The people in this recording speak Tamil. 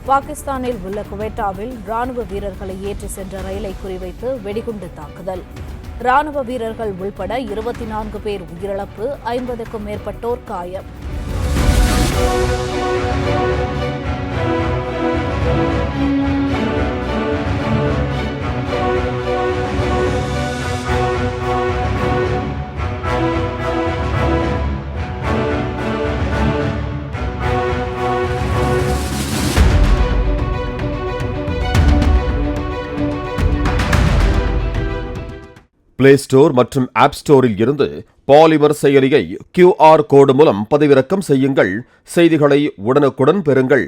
பாகிஸ்தானில் உள்ள குவேட்டாவில் ராணுவ வீரர்களை ஏற்றி சென்ற ரயிலை குறிவைத்து வெடிகுண்டு தாக்குதல். ராணுவ வீரர்கள் உள்பட 24 பேர் உயிரிழப்பு, 50க்கும் மேற்பட்டோர் காயம். பிளே ஸ்டோர் மற்றும் ஆப் ஸ்டோரில் இருந்து பாலிமர் செயலியை QR கோடு மூலம் பதிவிறக்கம் செய்யுங்கள். செய்திகளை உடனுக்குடன் பெறுங்கள்.